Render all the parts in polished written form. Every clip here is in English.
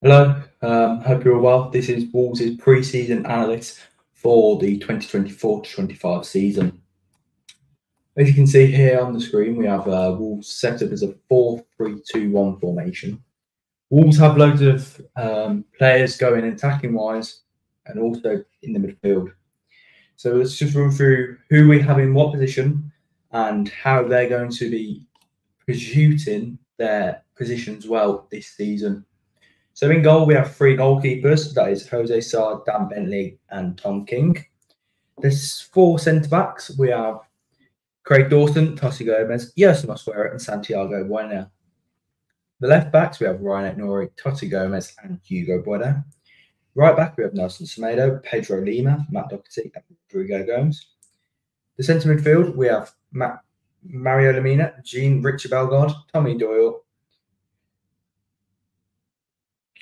Hello, hope you're all well. This is Wolves' pre-season analyst for the 2024-25 season. As you can see here on the screen, we have Wolves set up as a 4-3-2-1 formation. Wolves have loads of players going attacking-wise and also in the midfield. So let's just run through who we have in what position and how they're going to be pursuing their positions well this season. So in goal, we have three goalkeepers. That is Jose Sarr, Dan Bentley, and Tom King. There's four centre-backs. We have Craig Dawson, Tosi Gomez, Yerson Mosquera, and Santiago Bueno. The left-backs, we have Ryan Aït-Nouri, Tosi Gomez, and Hugo Bueno. Right-back, we have Nelson Semedo, Pedro Lima, Matt Doherty, and Rodrigo Gomes. The centre midfield, we have Mario Lemina, Richard Bellegarde, Tommy Doyle,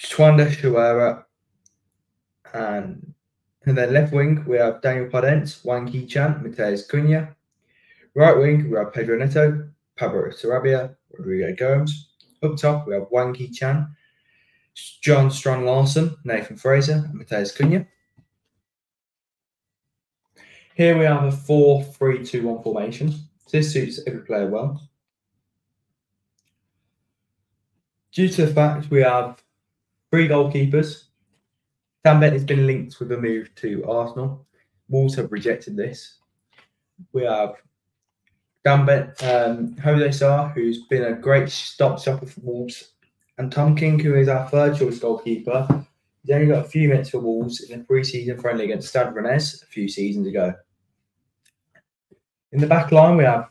Twanda Shuara, and then left wing we have Daniel Podence, Wang Hee-chan, Matheus Cunha. Right wing we have Pedro Neto, Pablo Sarabia, Rodrigo Gomes. Up top we have Wang Hee-chan, John Strand Larson, Nathan Fraser, and Matheus Cunha. Here we have a 4-3-2-1 formation. This suits every player well. Due to the fact we have three goalkeepers, Dan Bentley has been linked with a move to Arsenal. Wolves have rejected this. We have Jose Sarr, who's been a great stopper for Wolves, and Tom King, who is our third choice goalkeeper. He's only got a few minutes for Wolves in a pre-season friendly against Stade Rennais a few seasons ago. In the back line, we have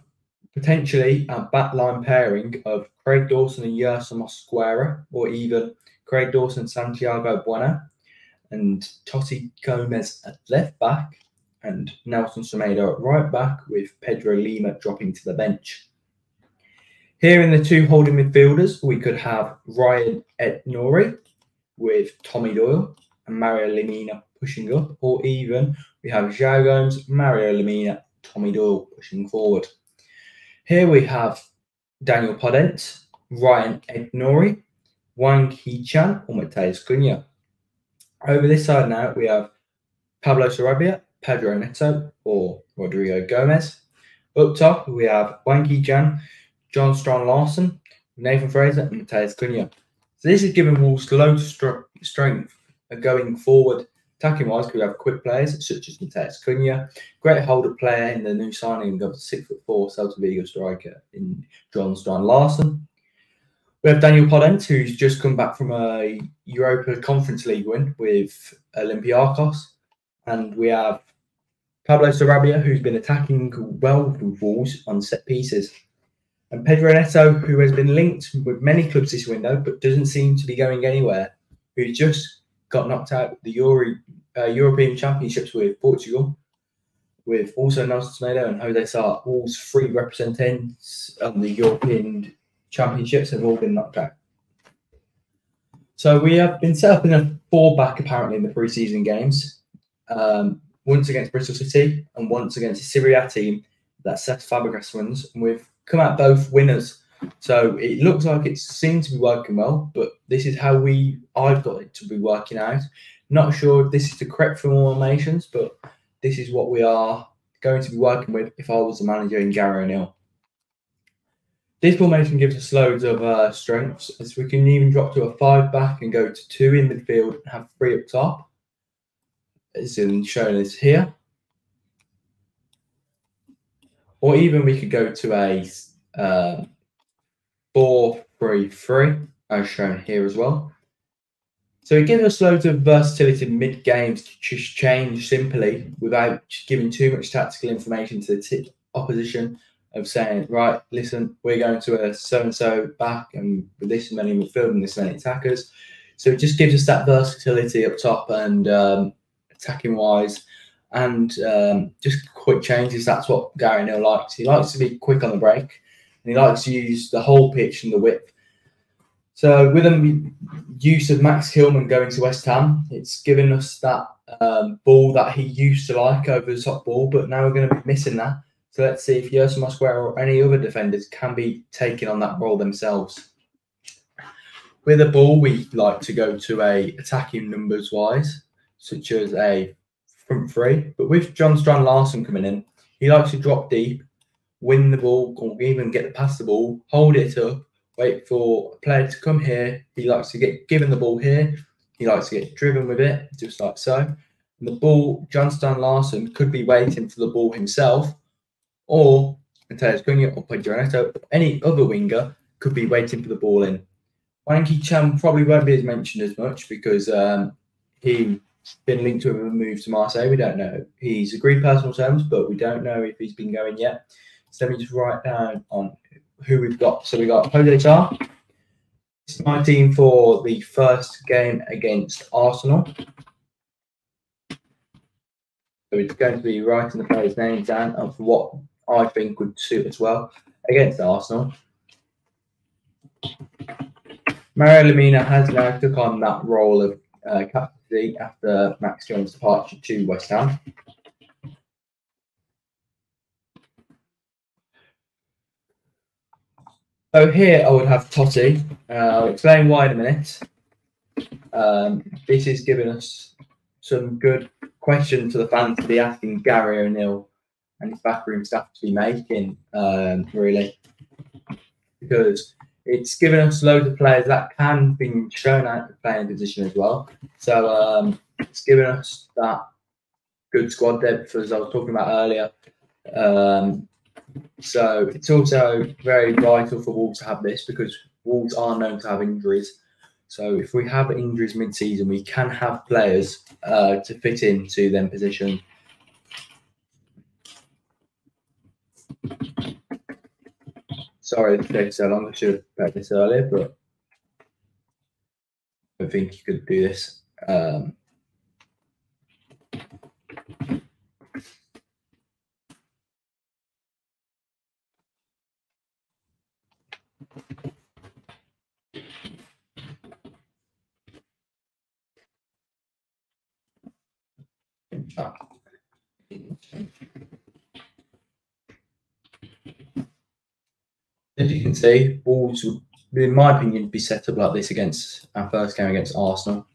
potentially a back line pairing of Craig Dawson and Yerson Mosquera, or even Craig Dawson, Santiago Bueno, and Tosi Gomez at left back, and Nelson Semedo at right back, with Pedro Lima dropping to the bench. Here in the two holding midfielders, we could have Ryan Aït-Nouri with Tommy Doyle and Mario Lemina pushing up, or even we have João Gomes, Mario Lemina, Tommy Doyle pushing forward. Here we have Daniel Podence, Ryan Aït-Nouri, Wang Hee-chan, or Matheus Cunha. Over this side now, we have Pablo Sarabia, Pedro Neto, or Rodrigo Gomes. Up top, we have Wang Hee-chan, John Strand Larson, Nathan Fraser, and Matheus Cunha. So this is giving Wolves loads of strength going forward. Attacking-wise, we have quick players such as Matheus Cunha, great holder player in the new signing of 6'4" Celta Vigo striker in John Strand Larson. We have Daniel Podence, who's just come back from a Europa Conference League win with Olympiacos. And we have Pablo Sarabia, who's been attacking well with Wolves on set pieces. And Pedro Neto, who has been linked with many clubs this window, but doesn't seem to be going anywhere, who just got knocked out the European Championships with Portugal, with also Nelson Semedo and Jose Sarr, Wolves' three representatives on the European Championships have all been knocked out. So we have been set up in a 4-back apparently in the pre-season games. Once against Bristol City and once against a Serie A team that Cesc Fabregas runs, and we've come out both winners. So it looks like it seems to be working well, but this is how I've got it to be working out. Not sure if this is the correct formations, but this is what we are going to be working with if I was the manager in Gary O'Neill. This formation gives us loads of strengths, as we can even drop to a 5-back and go to 2 in midfield and have 3 up top, as in shown as here. Or even we could go to a 4-3-3, as shown here as well. So it gives us loads of versatility mid-games to just change simply without giving too much tactical information to the opposition, of saying, right, listen, we're going to a so-and-so back and with this many midfield and this many attackers. So it just gives us that versatility up top and attacking-wise, and just quick changes. That's what Gary O'Neill likes. He likes to be quick on the break, and he likes to use the whole pitch and the width. So with the use of Max Hillman going to West Ham, it's given us that ball that he used to like over the top ball, but now we're going to be missing that. So let's see if Yerson Mosquera or any other defenders can be taking on that role themselves. With a ball, we like to go to a attacking numbers wise, such as a front three. But with John Strand Larson coming in, he likes to drop deep, win the ball, or even get past the ball, hold it up, wait for a player to come here. He likes to get given the ball here. He likes to get driven with it, just like so. And the ball, John Strand Larson could be waiting for the ball himself, or Mateus Cunha or Pedro, any other winger could be waiting for the ball in. Wanky Chan probably won't be as mentioned as much because he's been linked to a move to Marseille. We don't know. He's agreed personal terms, but we don't know if he's been going yet. So let me just write down on who we've got. So we got Jose Sarr. It's my team for the first game against Arsenal. So it's going to be writing the players' names down of what I think would suit as well against Arsenal. Mario Lemina has now took on that role of captaincy after Max Jones' departure to West Ham. So here I would have Totti. I'll explain why in a minute. This is giving us some good questions for the fans to be asking Gary O'Neill and his backroom staff to be making, really. Because it's given us loads of players that can be shown out to play in position as well. So it's given us that good squad depth, as I was talking about earlier. So it's also very vital for Wolves to have this because Wolves are known to have injuries. So if we have injuries mid-season, we can have players to fit into them position. Sorry it's taking so long. I should have prepared this earlier, but I think you could do this. As you can see, Wolves would, in my opinion, be set up like this against our first game against Arsenal.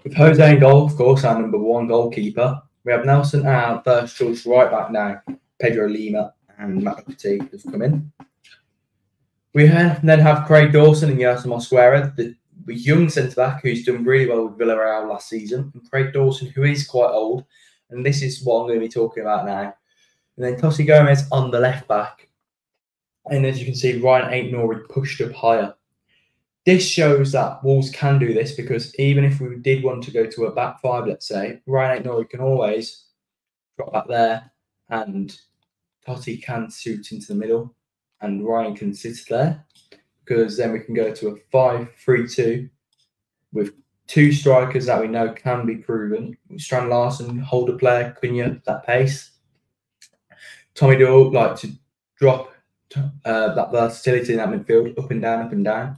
With Jose in goal, of course, our number one goalkeeper. We have Nelson, our first choice right back now. Pedro Lima and Matt Doherty have come in. We then have Craig Dawson and Yerson Mosquera, the young centre-back who's done really well with Villarreal last season. And Craig Dawson, who is quite old. And this is what I'm going to be talking about now. And then Tosi Gomez on the left back. And as you can see, Ryan Aït-Nouri pushed up higher. This shows that Wolves can do this because even if we did want to go to a back five, let's say, Ryan Aït-Nouri can always drop back there and Totti can suit into the middle and Ryan can sit there because then we can go to a 5-3-2 with two strikers that we know can be proven. Strand Larson, hold a player, Cunha, that pace. Tommy Doyle like to drop that versatility in that midfield, up and down, up and down.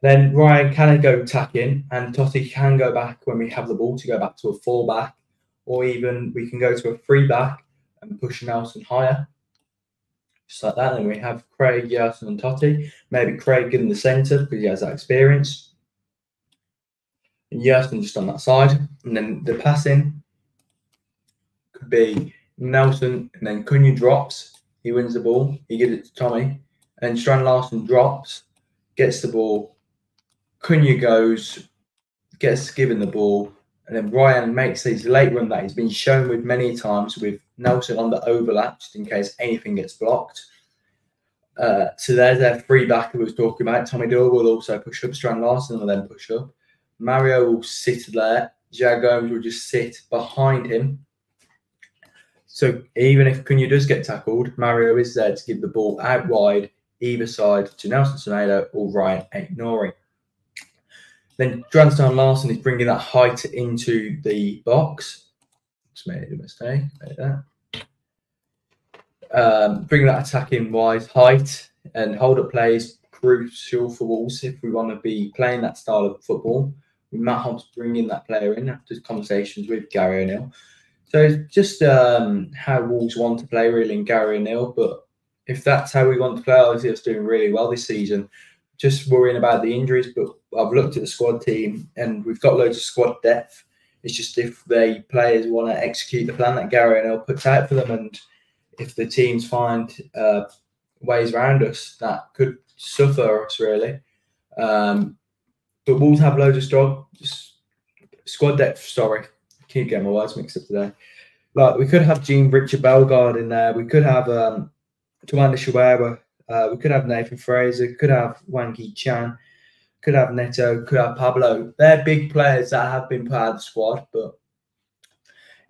Then Ryan can go attacking, and Totti can go back when we have the ball to go back to a 4-back, or even we can go to a 3-back and push Nelson higher, just like that. Then we have Craig, Yerson, and Totti. Maybe Craig in the centre because he has that experience, and Yerson just on that side. And then the passing could be Nelson, and then Cunha drops. He wins the ball. He gives it to Tommy. And Strand Larson drops, gets the ball. Cunha goes, gets given the ball. And then Ryan makes his late run that he's been shown with many times with Nelson on the overlap, just in case anything gets blocked. So there's their 3-back who was talking about. Tommy Doyle will also push up. Strand Larson will then push up. Mario will sit there. João Gomes will just sit behind him. So even if Cunha does get tackled, Mario is there to give the ball out wide, either side to Nelson Semedo or Ryan Aït-Nouri. Then Strand Larson is bringing that height into the box. Just made a mistake. Bringing that attacking wise height and hold up play is crucial for Wolves if we want to be playing that style of football. With Matt Hobbs bringing that player in after conversations with Gary O'Neill. So it's just how Wolves want to play, really, in Gary O'Neill. But if that's how we want to play, obviously it's doing really well this season. just worrying about the injuries, but I've looked at the squad team and we've got loads of squad depth. It's just if the players want to execute the plan that Gary and Earl puts out for them, and if the teams find ways around us, that could suffer us really. But Wolves have loads of strong squad depth. Sorry, I keep getting my words mixed up today. Like, we could have Jean Richard Bellegarde in there. We could have Tawanda Shawera. We could have Nathan Fraser. Could have Wang Yi-chan. Could have Neto. Could have Pablo. They're big players that have been part of the squad, but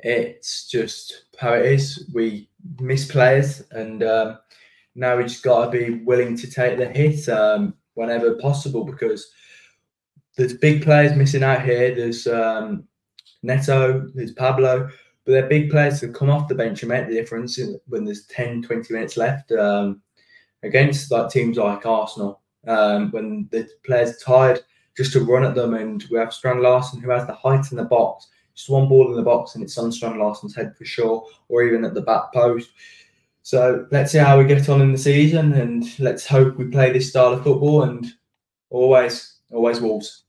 it's just how it is. We miss players, and now we just got to be willing to take the hit whenever possible, because there's big players missing out here. There's Neto, there's Pablo, but they're big players that come off the bench and make the difference when there's 10, 20 minutes left against like teams like Arsenal. When the players are tired, just to run at them, and we have Strand Larsen who has the height in the box. Just one ball in the box and it's on Strand Larsen's head for sure, or even at the back post. So let's see how we get on in the season, and let's hope we play this style of football, and always Wolves.